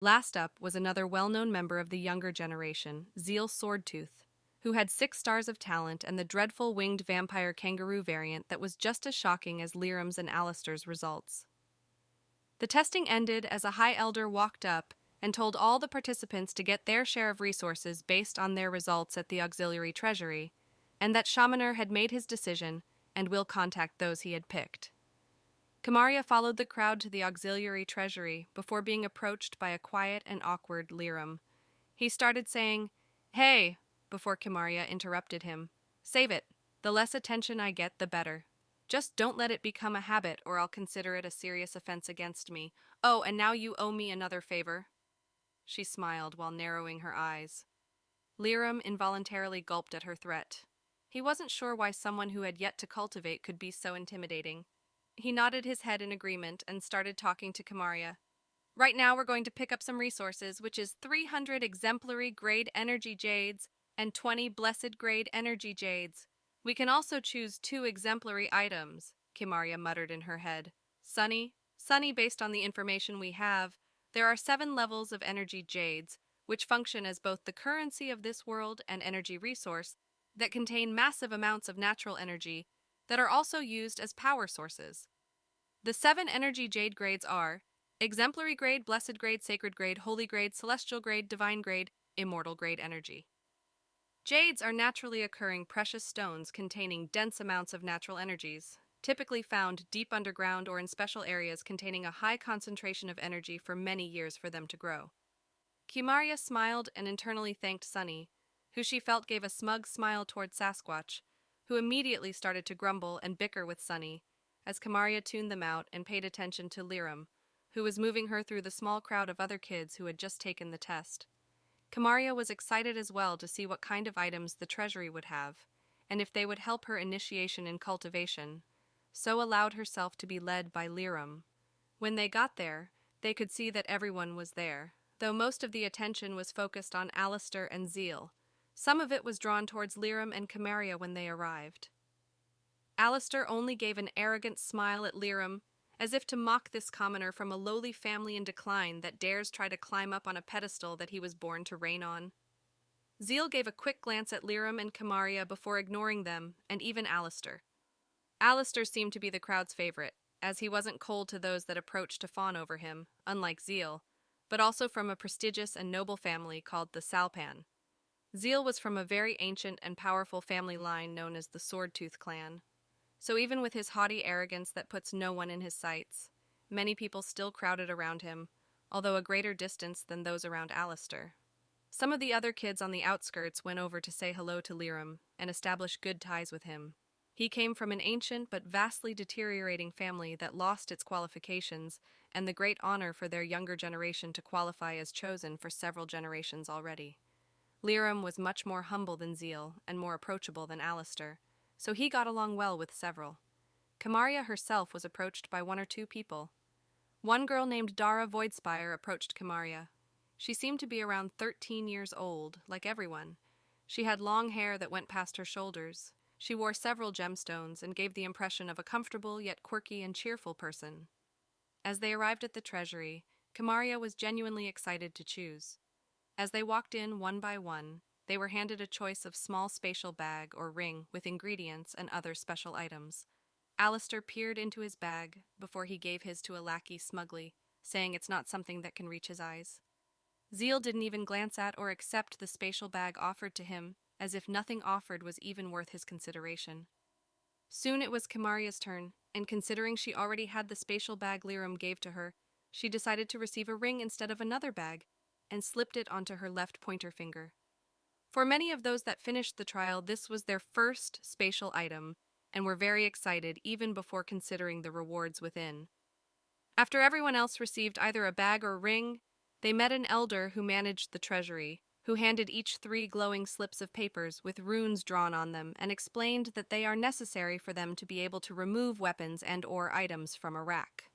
Last up was another well-known member of the younger generation, Zeal Swordtooth, who had 6 stars of talent and the dreadful winged vampire kangaroo variant that was just as shocking as Lyram's and Alistair's results. The testing ended as a High Elder walked up and told all the participants to get their share of resources based on their results at the auxiliary treasury, and that Shamaner had made his decision and will contact those he had picked. Kimarya followed the crowd to the auxiliary treasury before being approached by a quiet and awkward Lyram. He started saying, "Hey," before Kimarya interrupted him. "Save it. The less attention I get, the better. Just don't let it become a habit or I'll consider it a serious offense against me. Oh, and now you owe me another favor." She smiled while narrowing her eyes. Lyram involuntarily gulped at her threat. He wasn't sure why someone who had yet to cultivate could be so intimidating. He nodded his head in agreement and started talking to Kimarya. "Right now we're going to pick up some resources, which is 300 exemplary grade energy jades and 20 blessed grade energy jades. We can also choose 2 exemplary items," Kimarya muttered in her head. Sunny, based on the information we have, there are 7 levels of energy jades, which function as both the currency of this world and energy resource that contain massive amounts of natural energy that are also used as power sources. The 7 energy jade grades are exemplary grade, blessed grade, sacred grade, holy grade, celestial grade, divine grade, immortal grade energy. Jades are naturally occurring precious stones containing dense amounts of natural energies, typically found deep underground or in special areas containing a high concentration of energy for many years for them to grow. Kimarya smiled and internally thanked Sunny, who she felt gave a smug smile toward Sasquatch, who immediately started to grumble and bicker with Sunny, as Kimarya tuned them out and paid attention to Lyram, who was moving her through the small crowd of other kids who had just taken the test. Kimarya was excited as well to see what kind of items the treasury would have, and if they would help her initiation in cultivation, so allowed herself to be led by Lyram. When they got there, they could see that everyone was there, though most of the attention was focused on Alistair and Zeal. Some of it was drawn towards Lyram and Kimarya when they arrived. Alistair only gave an arrogant smile at Lyram, as if to mock this commoner from a lowly family in decline that dares try to climb up on a pedestal that he was born to reign on. Zeal gave a quick glance at Lyram and Kimarya before ignoring them, and even Alistair. Alistair seemed to be the crowd's favorite, as he wasn't cold to those that approached to fawn over him, unlike Zeal, but also from a prestigious and noble family called the Salpan. Zeal was from a very ancient and powerful family line known as the Swordtooth clan. So even with his haughty arrogance that puts no one in his sights, many people still crowded around him, although a greater distance than those around Alistair. Some of the other kids on the outskirts went over to say hello to Lyram and establish good ties with him. He came from an ancient but vastly deteriorating family that lost its qualifications and the great honor for their younger generation to qualify as chosen for several generations already. Lyram was much more humble than Zeal and more approachable than Alistair, so he got along well with several. Kimarya herself was approached by 1 or 2 people. One girl named Dara Voidspire approached Kimarya. She seemed to be around 13 years old, like everyone. She had long hair that went past her shoulders. She wore several gemstones and gave the impression of a comfortable yet quirky and cheerful person. As they arrived at the treasury, Kimarya was genuinely excited to choose. As they walked in one by one, they were handed a choice of small spatial bag or ring with ingredients and other special items. Alistair peered into his bag before he gave his to a lackey smugly, saying it's not something that can reach his eyes. Zeal didn't even glance at or accept the spatial bag offered to him, as if nothing offered was even worth his consideration. Soon it was Kimarya's turn, and considering she already had the spatial bag Lyram gave to her, she decided to receive a ring instead of another bag, and slipped it onto her left pointer finger. For many of those that finished the trial, this was their first spatial item, and were very excited even before considering the rewards within. After everyone else received either a bag or ring, they met an elder who managed the treasury, who handed each 3 glowing slips of papers with runes drawn on them and explained that they are necessary for them to be able to remove weapons and/or items from a rack.